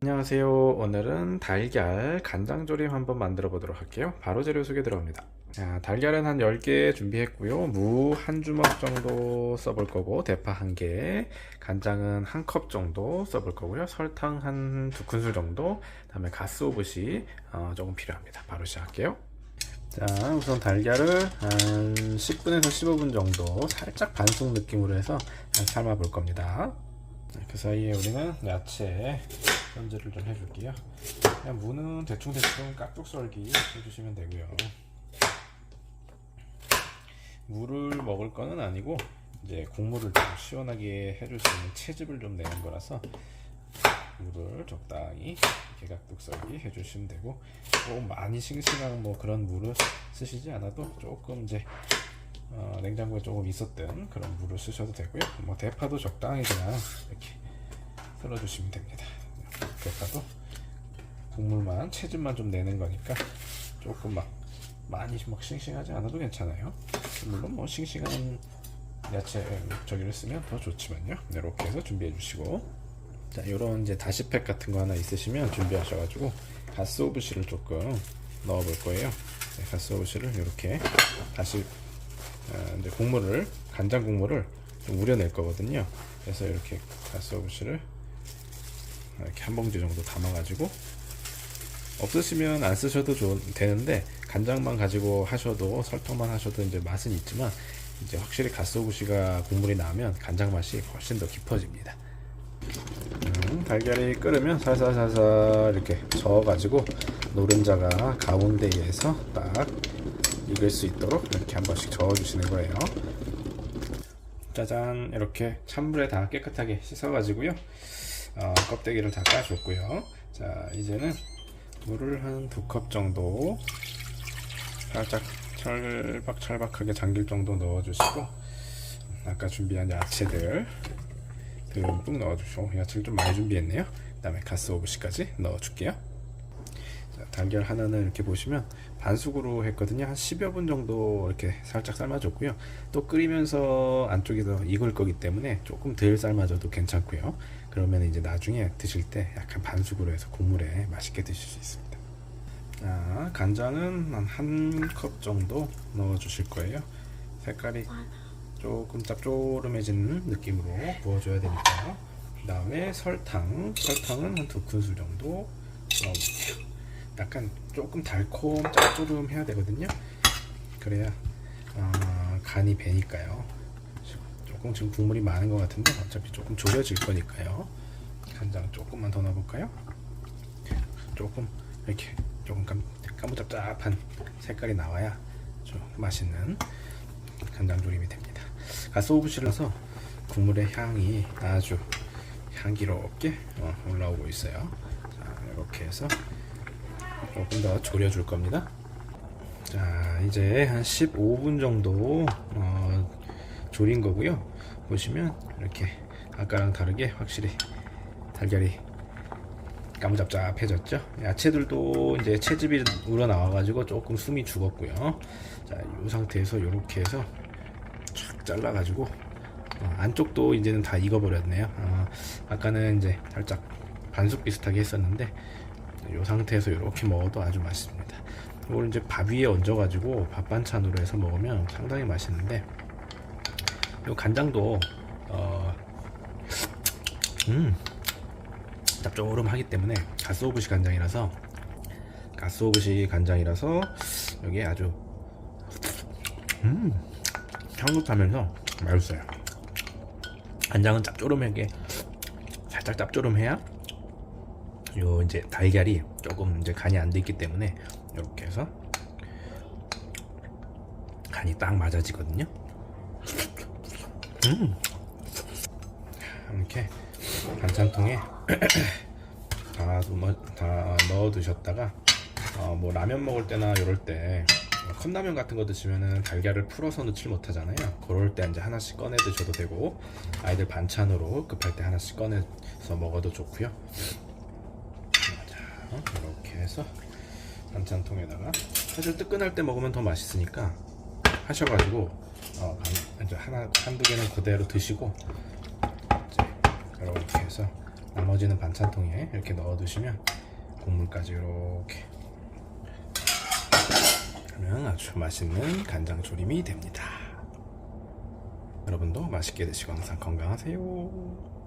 안녕하세요. 오늘은 달걀 간장조림 한번 만들어 보도록 할게요. 바로 재료 소개 들어갑니다. 자, 달걀은 한 10개 준비했고요. 무 한 주먹 정도 써볼 거고, 대파 1개, 간장은 1컵 정도 써볼 거고요. 설탕 한 2큰술 정도, 다음에 가스오브시 조금 필요합니다. 바로 시작할게요. 자, 우선 달걀을 한 10분에서 15분 정도 살짝 반숙 느낌으로 해서 삶아 볼 겁니다. 그 사이에 우리는 야채 손질을 좀 해줄게요. 그냥 무는 대충 깍둑 썰기 해주시면 되고요. 무를 먹을 거는 아니고 이제 국물을 좀 시원하게 해줄 수 있는 채즙을 좀 내는 거라서 무를 적당히 이렇게 깍둑 썰기 해주시면 되고, 뭐 많이 싱싱한 뭐 그런 무를 쓰시지 않아도 조금 이제 냉장고에 조금 있었던 그런 무를 쓰셔도 되고요. 뭐 대파도 적당히 그냥 이렇게 썰어주시면 됩니다. 대파도 국물만 채즙만 좀 내는 거니까 조금 막 많이 막 싱싱하지 않아도 괜찮아요. 물론 뭐 싱싱한 야채 저기를 쓰면 더 좋지만요. 이렇게 해서 준비해 주시고, 자, 요런 이제 다시팩 같은 거 하나 있으시면 준비하셔가지고 가스오브시를 조금 넣어 볼 거예요. 네, 가스오브시를 이렇게 다시 이제 국물을, 간장 국물을 좀 우려낼 거거든요. 그래서 이렇게 가스오브시를 이렇게 한 봉지 정도 담아가지고, 없으시면 안 쓰셔도 되는데 간장만 가지고 하셔도, 설탕만 하셔도 이제 맛은 있지만 이제 확실히 가스오브시가 국물이 나면 간장 맛이 훨씬 더 깊어집니다. 달걀이 끓으면 살살살살 이렇게 저어가지고 노른자가 가운데에서 딱 익을 수 있도록 이렇게 한 번씩 저어주시는 거예요. 짜잔, 이렇게 찬물에 다 깨끗하게 씻어가지고요. 껍데기를 다 까줬고요. 자, 이제는 물을 한 2컵 정도 살짝 찰박찰박하게 잠길 정도 넣어주시고, 아까 준비한 야채들 듬뿍 넣어주시고, 야채를 좀 많이 준비했네요. 그 다음에 가스오브시까지 넣어줄게요. 자, 달걀 하나는 이렇게 보시면 반숙으로 했거든요. 한 10여 분 정도 이렇게 살짝 삶아줬고요. 또 끓이면서 안쪽이 더 익을 거기 때문에 조금 덜 삶아줘도 괜찮고요. 그러면 이제 나중에 드실 때 약간 반숙으로 해서 국물에 맛있게 드실 수 있습니다. 자, 간장은 한 컵 정도 넣어 주실 거예요. 색깔이 조금 짭조름해지는 느낌으로 부어줘야 되니까요. 그 다음에 설탕은 한 2큰술 정도 넣어볼게요. 약간 조금 달콤 짭조름 해야 되거든요. 그래야 간이 배니까요. 조금 지금 국물이 많은 것 같은데 어차피 조금 졸여질 거니까요. 간장 조금만 더 넣어볼까요? 조금 이렇게 조금 까무잡잡한 색깔이 나와야 좀 맛있는 간장조림이 됩니다. 가스오브시를 넣어서 국물의 향이 아주 향기롭게 올라오고 있어요. 자, 이렇게 해서 조금 더 졸여줄 겁니다. 자, 이제 한 15분 정도 졸인 거고요. 보시면 이렇게 아까랑 다르게 확실히 달걀이 까무잡잡해졌죠. 야채들도 이제 채즙이 우러나와가지고 조금 숨이 죽었고요. 자, 이 상태에서 이렇게 해서 쫙 잘라가지고 안쪽도 이제는 다 익어버렸네요. 아까는 이제 살짝 반숙 비슷하게 했었는데 이 상태에서 이렇게 먹어도 아주 맛있습니다. 이걸 이제 밥 위에 얹어가지고 밥 반찬으로 해서 먹으면 상당히 맛있는데, 이 간장도 짭조름하기 때문에 가스오브시 간장이라서 여기 아주 향긋하면서 맛있어요. 간장은 짭조름하게 살짝 짭조름해야 요 이제 달걀이 조금 이제 간이 안 돼 있기 때문에 이렇게 해서 간이 딱 맞아지거든요. 이렇게 반찬통에 다 넣어 두셨다가 뭐 라면 먹을 때나 이럴 때 컵라면 같은 거 드시면은 달걀을 풀어서 넣지 못하잖아요. 그럴 때 이제 하나씩 꺼내 드셔도 되고, 아이들 반찬으로 급할 때 하나씩 꺼내서 먹어도 좋고요. 자, 이렇게 해서 반찬통에다가, 사실 뜨끈할 때 먹으면 더 맛있으니까 하셔가지고 이제 한두 개는 그대로 드시고, 이제 이렇게 해서 나머지는 반찬통에 이렇게 넣어 두시면 국물까지 이렇게 하면 아주 맛있는 간장 조림이 됩니다. 여러분도 맛있게 드시고 항상 건강하세요.